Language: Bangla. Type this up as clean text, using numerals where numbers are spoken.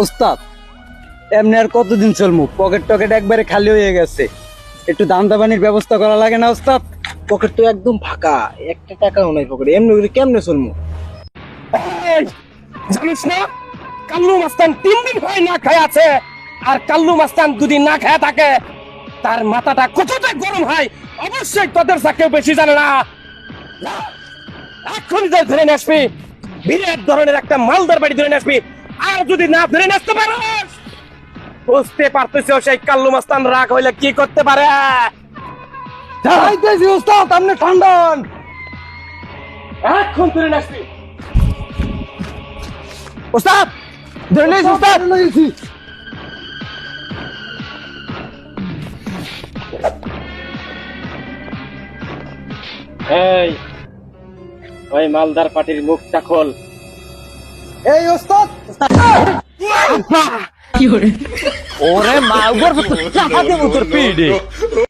ওস্তাদ, এমনি আর কতদিন চলমু? পকেট টকেট একবারে খালি হয়ে গেছে, একটু দান্দা পানির ব্যবস্থা করা লাগে না ওস্তাদ? পকেট তো একদম ফাঁকা, একটা টাকাও নাই পকেটে, এমনি করে কেমনে চলবো? জানিস না, কাল্লু মাস্তান 3 দিন হয় না খায় আছে। আর কাল্লু মাস্তান দুদিন না খায় থাকে, তার মাথাটা কতটা গরম হয় অবশ্যই তোদের চাকেও বেশি জানে না। এখন যে ধরে নিয়ে আসবি, বিরাট ধরনের একটা মালদার বাড়ি ধরে নিয়ে আসবি। আর যদি না ধরে নিয়ে আসতে পারিস, বুঝতে পারতেছ সেই কাল্লু মাস্তান রাগ হইলে কি করতে পারে। যাইতেছি ওস্তাদ, আপনি ঠান্ডা হন। এখন ধরে নিয়ে আসবি। ওস্তাদ ধরে নিয়ে এসো, ওস্তাদ। এই ওই মালদার পাটির মুখটা খোল। এই ওস্তাদ, ওরে মা, উপর চাপা দেবো তোর পিঠে।